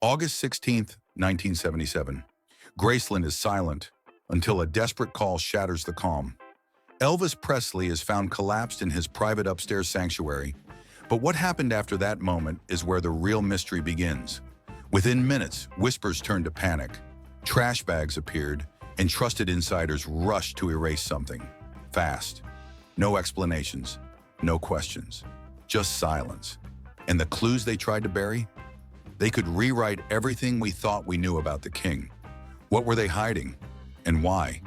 August 16th, 1977. Graceland is silent until a desperate call shatters the calm. Elvis Presley is found collapsed in his private upstairs sanctuary, but what happened after that moment is where the real mystery begins. Within minutes, whispers turned to panic. Trash bags appeared, and trusted insiders rushed to erase something. Fast. No explanations, no questions, just silence. And the clues they tried to bury? They could rewrite everything we thought we knew about the king. What were they hiding, and why?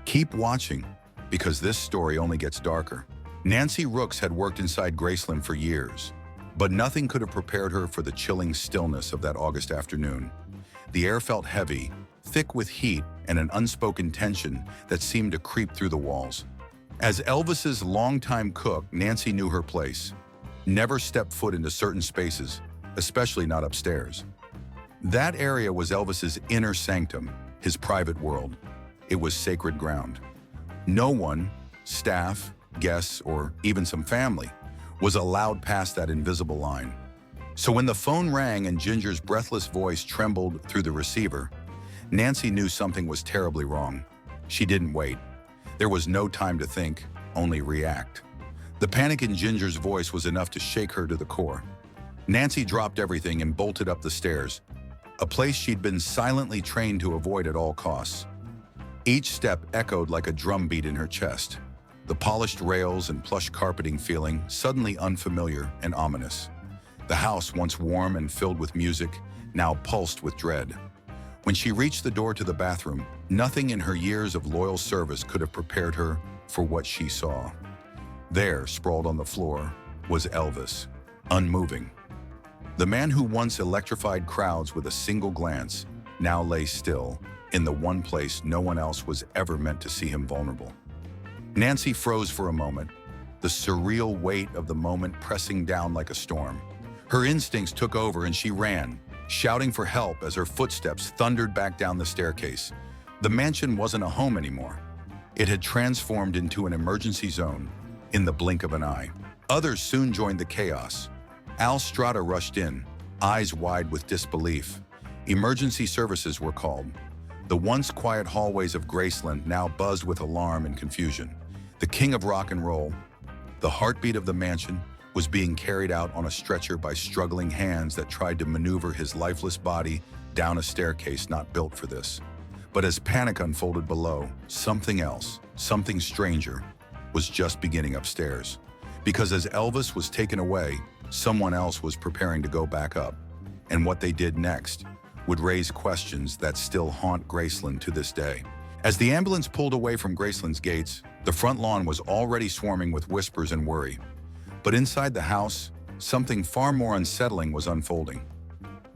Keep watching, because this story only gets darker. Nancy Rooks had worked inside Graceland for years, but nothing could have prepared her for the chilling stillness of that August afternoon. The air felt heavy, thick with heat and an unspoken tension that seemed to creep through the walls. As Elvis's longtime cook, Nancy knew her place. Never stepped foot into certain spaces, especially not upstairs. That area was Elvis's inner sanctum, his private world. It was sacred ground. No one, staff, guests, or even some family, was allowed past that invisible line. So when the phone rang and Ginger's breathless voice trembled through the receiver, Nancy knew something was terribly wrong. She didn't wait. There was no time to think, only react. The panic in Ginger's voice was enough to shake her to the core. Nancy dropped everything and bolted up the stairs, a place she'd been silently trained to avoid at all costs. Each step echoed like a drumbeat in her chest, the polished rails and plush carpeting feeling suddenly unfamiliar and ominous. The house, once warm and filled with music, now pulsed with dread. When she reached the door to the bathroom, nothing in her years of loyal service could have prepared her for what she saw. There, sprawled on the floor, was Elvis, unmoving. The man who once electrified crowds with a single glance now lay still, in the one place no one else was ever meant to see him vulnerable. Nancy froze for a moment, the surreal weight of the moment pressing down like a storm. Her instincts took over and she ran, shouting for help as her footsteps thundered back down the staircase. The mansion wasn't a home anymore. It had transformed into an emergency zone in the blink of an eye. Others soon joined the chaos. Al Strada rushed in, eyes wide with disbelief. Emergency services were called. The once quiet hallways of Graceland now buzzed with alarm and confusion. The king of rock and roll, the heartbeat of the mansion, was being carried out on a stretcher by struggling hands that tried to maneuver his lifeless body down a staircase not built for this. But as panic unfolded below, something else, something stranger, was just beginning upstairs. Because as Elvis was taken away, someone else was preparing to go back up. And what they did next would raise questions that still haunt Graceland to this day. As the ambulance pulled away from Graceland's gates, the front lawn was already swarming with whispers and worry. But inside the house, something far more unsettling was unfolding.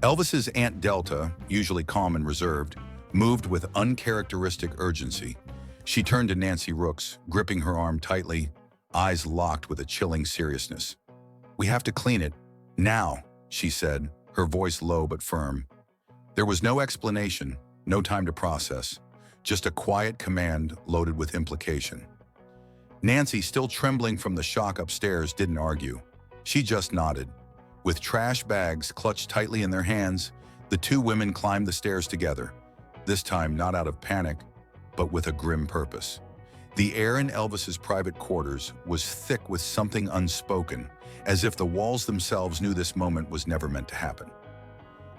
Elvis's Aunt Delta, usually calm and reserved, moved with uncharacteristic urgency. She turned to Nancy Rooks, gripping her arm tightly, eyes locked with a chilling seriousness. "We have to clean it, now," she said, her voice low but firm. There was no explanation, no time to process, just a quiet command loaded with implication. Nancy, still trembling from the shock upstairs, didn't argue. She just nodded. With trash bags clutched tightly in their hands, the two women climbed the stairs together, this time not out of panic, but with a grim purpose. The air in Elvis's private quarters was thick with something unspoken, as if the walls themselves knew this moment was never meant to happen.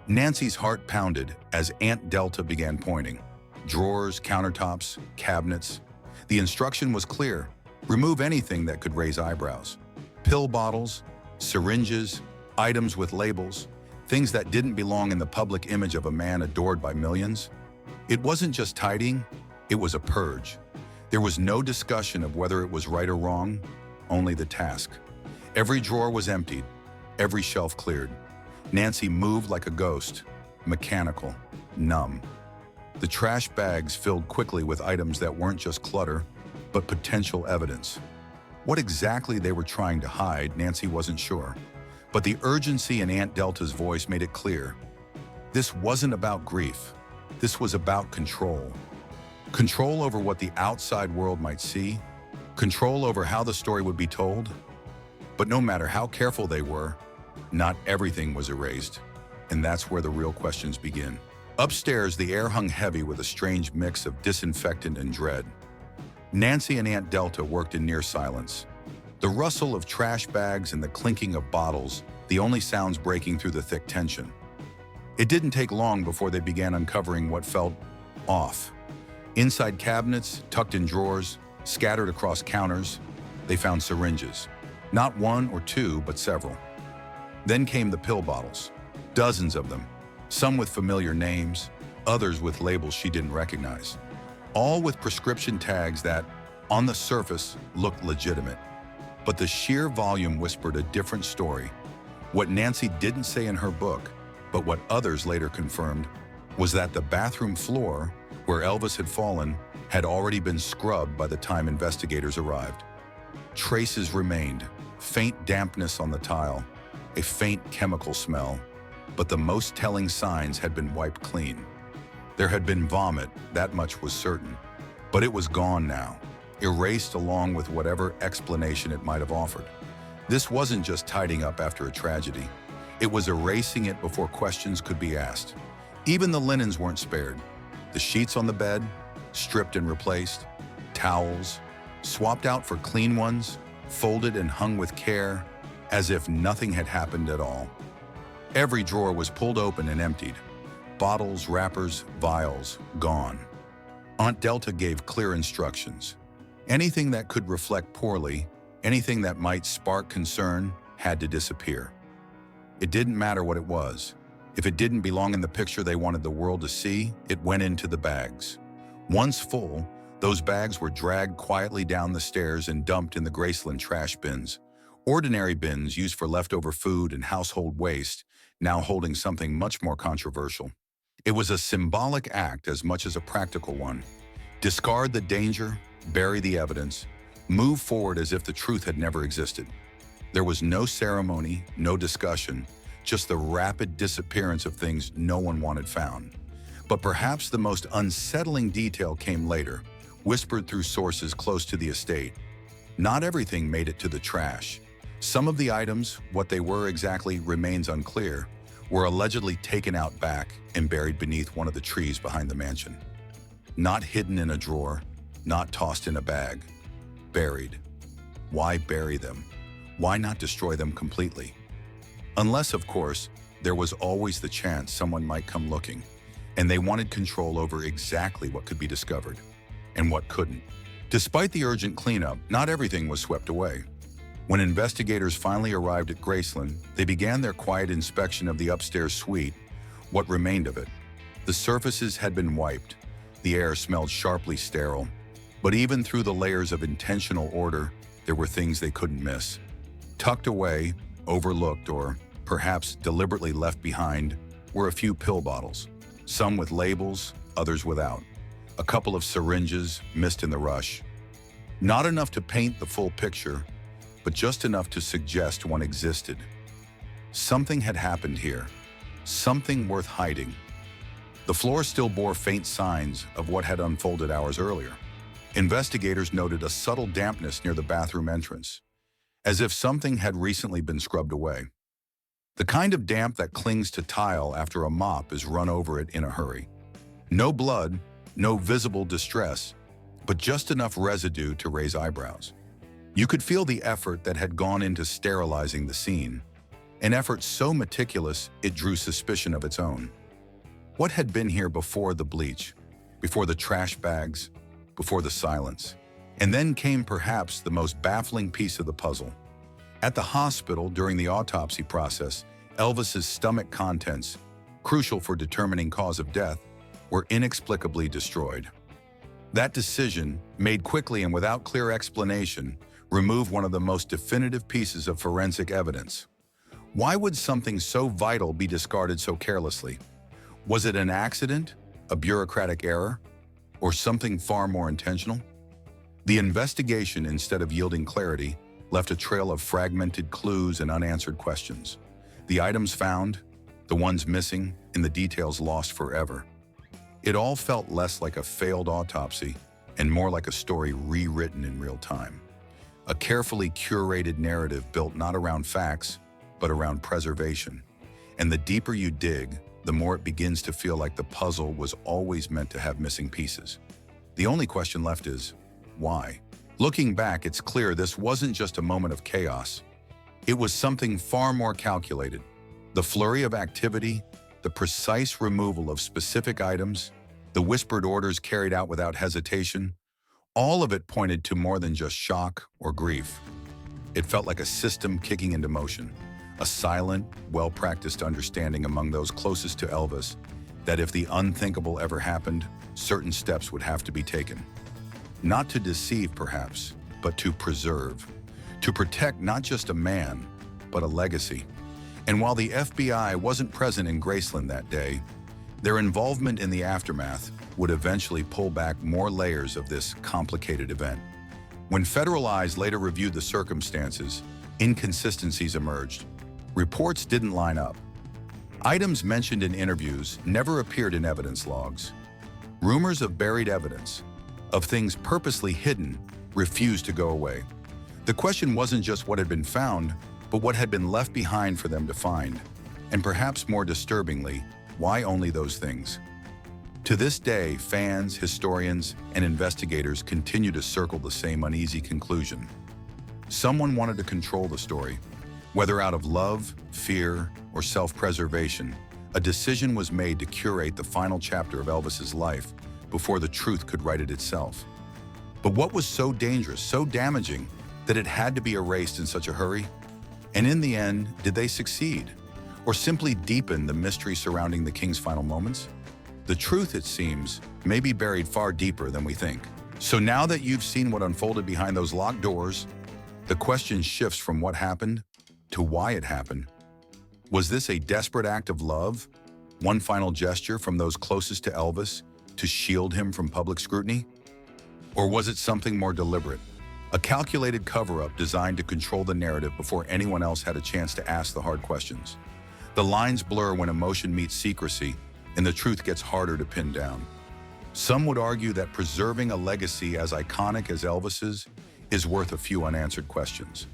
Nancy's heart pounded as Aunt Delta began pointing. Drawers, countertops, cabinets. The instruction was clear. Remove anything that could raise eyebrows. Pill bottles, syringes, items with labels, things that didn't belong in the public image of a man adored by millions. It wasn't just tidying, it was a purge. There was no discussion of whether it was right or wrong, only the task. Every drawer was emptied, every shelf cleared. Nancy moved like a ghost, mechanical, numb. The trash bags filled quickly with items that weren't just clutter, but potential evidence. What exactly they were trying to hide, Nancy wasn't sure. But the urgency in Aunt Delta's voice made it clear. This wasn't about grief. This was about control. Control over what the outside world might see. Control over how the story would be told. But no matter how careful they were, not everything was erased. And that's where the real questions begin. Upstairs, the air hung heavy with a strange mix of disinfectant and dread. Nancy and Aunt Delta worked in near silence. The rustle of trash bags and the clinking of bottles, the only sounds breaking through the thick tension. It didn't take long before they began uncovering what felt off. Inside cabinets, tucked in drawers, scattered across counters, they found syringes. Not one or two, but several. Then came the pill bottles. Dozens of them. Some with familiar names, others with labels she didn't recognize. All with prescription tags that, on the surface, looked legitimate. But the sheer volume whispered a different story. What Nancy didn't say in her book, but what others later confirmed, was that the bathroom floor, where Elvis had fallen, had already been scrubbed by the time investigators arrived. Traces remained, faint dampness on the tile, a faint chemical smell, but the most telling signs had been wiped clean. There had been vomit, that much was certain, but it was gone now, erased along with whatever explanation it might have offered. This wasn't just tidying up after a tragedy. It was erasing it before questions could be asked. Even the linens weren't spared. The sheets on the bed, stripped and replaced, towels, swapped out for clean ones, folded and hung with care, as if nothing had happened at all. Every drawer was pulled open and emptied. Bottles, wrappers, vials, gone. Aunt Delta gave clear instructions. Anything that could reflect poorly, anything that might spark concern, had to disappear. It didn't matter what it was. If it didn't belong in the picture they wanted the world to see, it went into the bags. Once full, those bags were dragged quietly down the stairs and dumped in the Graceland trash bins. Ordinary bins used for leftover food and household waste, now holding something much more controversial. It was a symbolic act as much as a practical one. Discard the danger, bury the evidence, move forward as if the truth had never existed. There was no ceremony, no discussion, just the rapid disappearance of things no one wanted found. But perhaps the most unsettling detail came later, whispered through sources close to the estate. Not everything made it to the trash. Some of the items, what they were exactly remains unclear, were allegedly taken out back and buried beneath one of the trees behind the mansion. Not hidden in a drawer, not tossed in a bag. Buried. Why bury them? Why not destroy them completely? Unless, of course, there was always the chance someone might come looking, and they wanted control over exactly what could be discovered and what couldn't. Despite the urgent cleanup, not everything was swept away. When investigators finally arrived at Graceland, they began their quiet inspection of the upstairs suite, what remained of it. The surfaces had been wiped. The air smelled sharply sterile. But even through the layers of intentional order, there were things they couldn't miss. Tucked away, overlooked, or perhaps deliberately left behind, were a few pill bottles, some with labels, others without. A couple of syringes missed in the rush. Not enough to paint the full picture, but just enough to suggest one existed. Something had happened here, something worth hiding. The floor still bore faint signs of what had unfolded hours earlier. Investigators noted a subtle dampness near the bathroom entrance, as if something had recently been scrubbed away. The kind of damp that clings to tile after a mop is run over it in a hurry. No blood, no visible distress, but just enough residue to raise eyebrows. You could feel the effort that had gone into sterilizing the scene, an effort so meticulous it drew suspicion of its own. What had been here before the bleach, before the trash bags, before the silence? And then came perhaps the most baffling piece of the puzzle. At the hospital during the autopsy process, Elvis's stomach contents, crucial for determining cause of death, were inexplicably destroyed. That decision, made quickly and without clear explanation, removed one of the most definitive pieces of forensic evidence. Why would something so vital be discarded so carelessly? Was it an accident, a bureaucratic error, or something far more intentional? The investigation, instead of yielding clarity, left a trail of fragmented clues and unanswered questions. The items found, the ones missing, and the details lost forever. It all felt less like a failed autopsy and more like a story rewritten in real time. A carefully curated narrative built not around facts, but around preservation. And the deeper you dig, the more it begins to feel like the puzzle was always meant to have missing pieces. The only question left is, why? Looking back, it's clear this wasn't just a moment of chaos. It was something far more calculated. The flurry of activity, the precise removal of specific items, the whispered orders carried out without hesitation, all of it pointed to more than just shock or grief. It felt like a system kicking into motion, a silent, well-practiced understanding among those closest to Elvis that if the unthinkable ever happened, certain steps would have to be taken. Not to deceive, perhaps, but to preserve. To protect not just a man, but a legacy. And while the FBI wasn't present in Graceland that day, their involvement in the aftermath would eventually pull back more layers of this complicated event. When federal eyes later reviewed the circumstances, inconsistencies emerged. Reports didn't line up. Items mentioned in interviews never appeared in evidence logs. Rumors of buried evidence, of things purposely hidden, refused to go away. The question wasn't just what had been found, but what had been left behind for them to find. And perhaps more disturbingly, why only those things? To this day, fans, historians, and investigators continue to circle the same uneasy conclusion. Someone wanted to control the story. Whether out of love, fear, or self-preservation, a decision was made to curate the final chapter of Elvis's life before the truth could write it itself. But what was so dangerous, so damaging, that it had to be erased in such a hurry? And in the end, did they succeed? Or simply deepen the mystery surrounding the king's final moments? The truth, it seems, may be buried far deeper than we think. So now that you've seen what unfolded behind those locked doors, the question shifts from what happened to why it happened. Was this a desperate act of love? One final gesture from those closest to Elvis to shield him from public scrutiny? Or was it something more deliberate? A calculated cover-up designed to control the narrative before anyone else had a chance to ask the hard questions. The lines blur when emotion meets secrecy, and the truth gets harder to pin down. Some would argue that preserving a legacy as iconic as Elvis's is worth a few unanswered questions.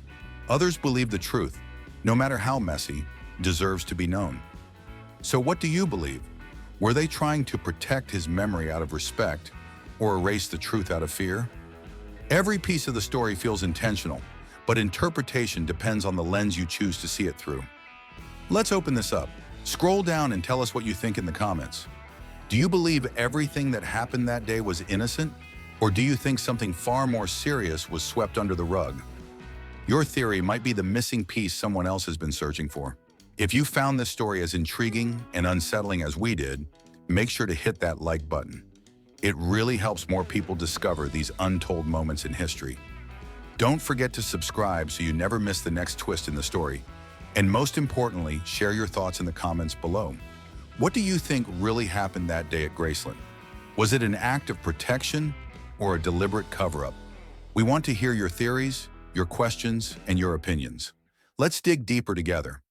Others believe the truth, no matter how messy, deserves to be known. So what do you believe? Were they trying to protect his memory out of respect or erase the truth out of fear? Every piece of the story feels intentional, but interpretation depends on the lens you choose to see it through. Let's open this up. Scroll down and tell us what you think in the comments. Do you believe everything that happened that day was innocent? Or do you think something far more serious was swept under the rug? Your theory might be the missing piece someone else has been searching for. If you found this story as intriguing and unsettling as we did, make sure to hit that like button. It really helps more people discover these untold moments in history. Don't forget to subscribe so you never miss the next twist in the story. And most importantly, share your thoughts in the comments below. What do you think really happened that day at Graceland? Was it an act of protection or a deliberate cover-up? We want to hear your theories, your questions, and your opinions. Let's dig deeper together.